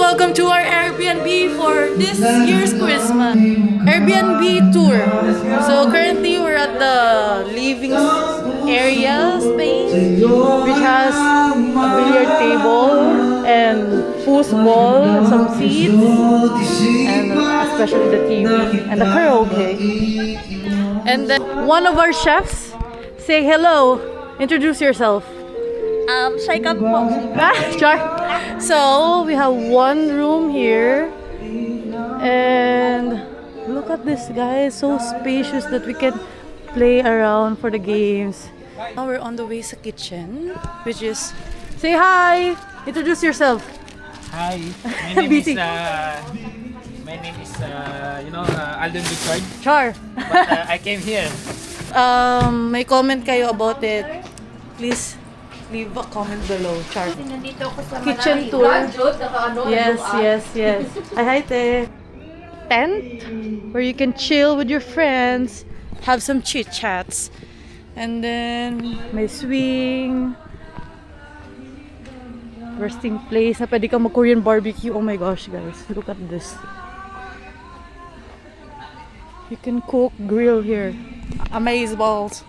welcome to our Airbnb for this year's Christmas. Airbnb tour. So currently we're at the living area space, which has a billiard table and foosball, some seats, and especially the TV and the karaoke. And then one of our chefs, say hello, introduce yourself. Shaika po. Char. So we have one room here, and look at this, guys. So spacious that we can play around for the games. Now we're on the way sa kitchen, which is, say hi. Introduce yourself. Hi, my name Busy. is Alden Richard. Char. But I came here. May comment kayo about it. Please leave a comment below. Char. Nandito ako sa Kitchen tour. Yes. Hi, te. Tent where you can chill with your friends, have some chit chats, and then may swing, resting place na pwede ka mag-Korean barbecue. Oh my gosh, guys, look at this. You can cook, grill here. Amazeballs.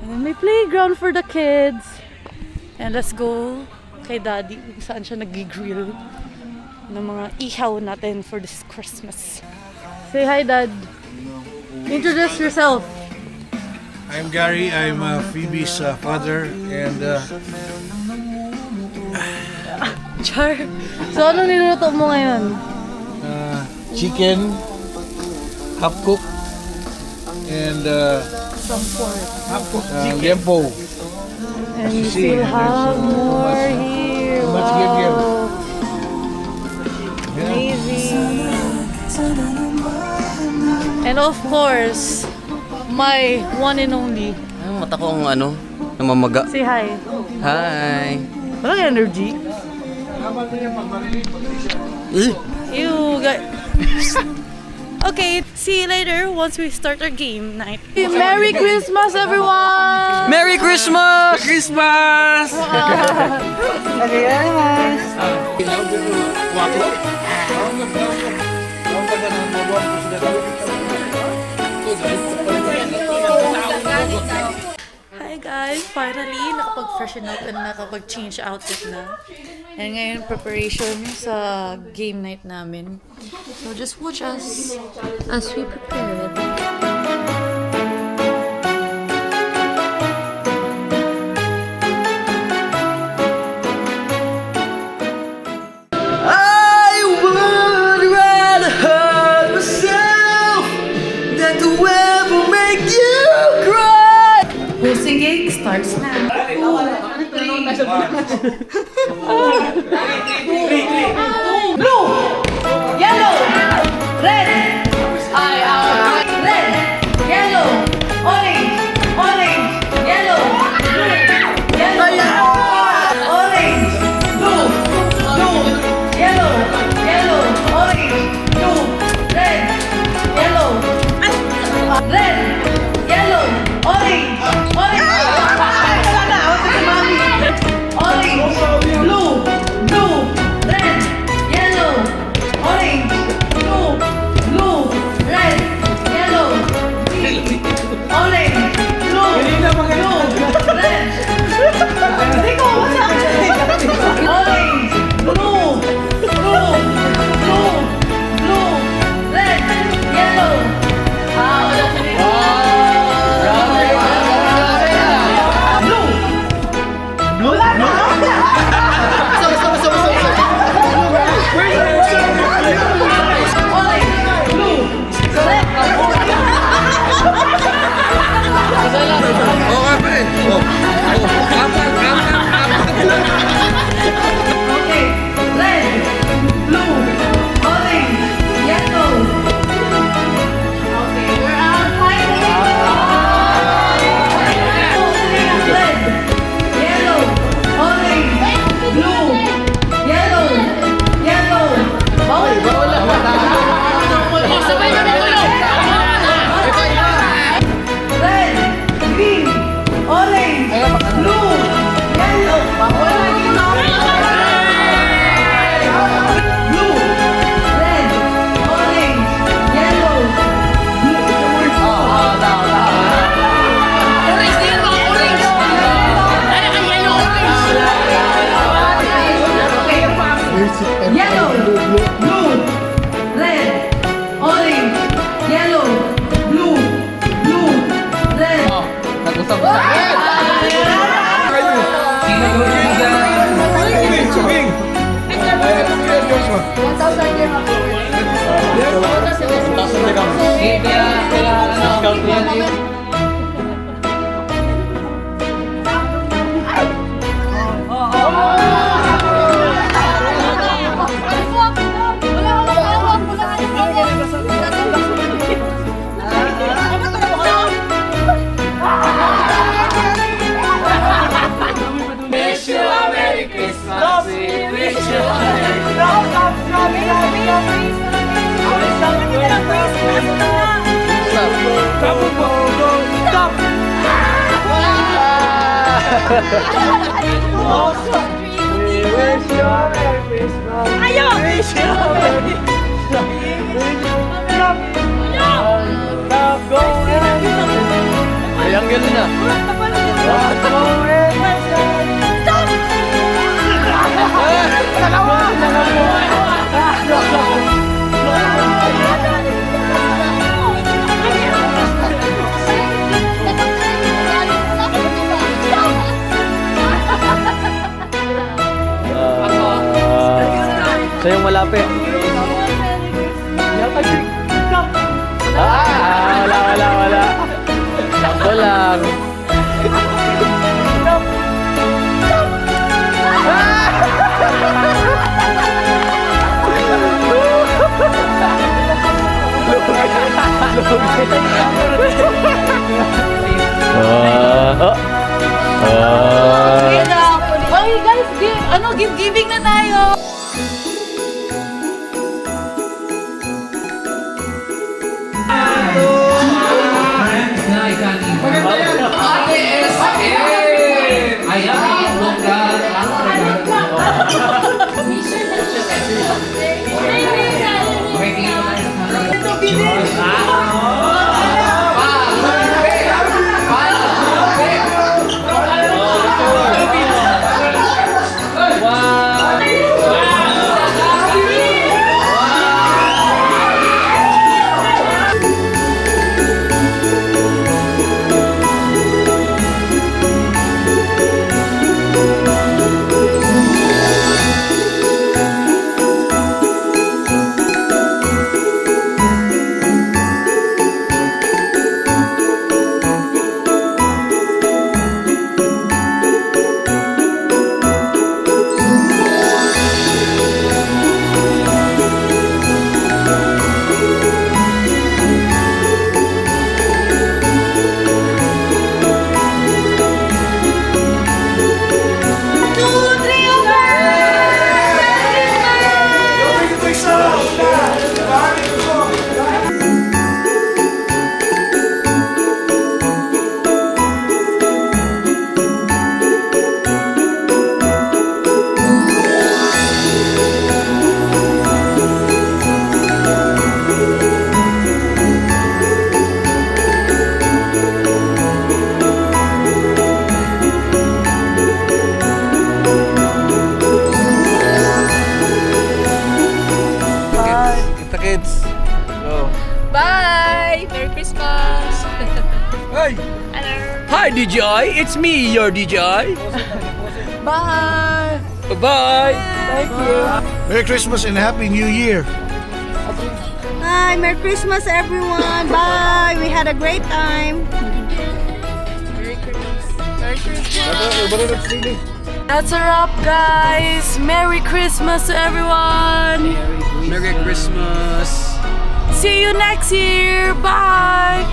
And then may playground for the kids. And let's go kay Daddy kung saan siya nag-grill ng mga ihaw natin for this Christmas. Say hi, Dad. Introduce yourself. I'm Gary. I'm Phoebe's father, and Char. So, ano niluluto mo ngayon? chicken, half cook, and Some pork. half cook liempo. And you See, still there's have so more much- here. so much give here. Amazing. And of course, my one and only. Mata ko ang namamaga. Say hi. Hi! Walang energy. Ew, guys. Okay, see you later once we start our game night. Merry Christmas, everyone! Merry Christmas! Christmas! Hi guys! Finally, nakapag-freshen up and nakapag-change outfit na. And ngayon, preparation sa game night namin. So just watch us as we prepare. I would rather hurt myself than to ever make you cry! Hosting game starts now. Blue, yellow, red. Red, yellow, orange, yellow, orange, blue, yellow, orange, blue, red, yellow, orange, blue, red, yellow, orange, blue, red, yellow, orange, blue, red. Hindi ko masabi. Orange, blue, red, yellow. Wala sa dito. Okay, red, blue, orange, yellow. Okay, we're out finally. Red, yellow, Siya yung malapit. Wala. Sakto lang. Okay na. Okay guys, giving na tayo. Kids. Go. Bye! Merry Christmas! Hey! Hello! Hi DJI, it's me, your DJI. Bye. Bye. Thank you. Merry Christmas and Happy New Year! Hi! Merry Christmas everyone! Bye! We had a great time! Merry Christmas! That's a wrap, guys. Merry Christmas to everyone. Merry Christmas. See you next year. Bye.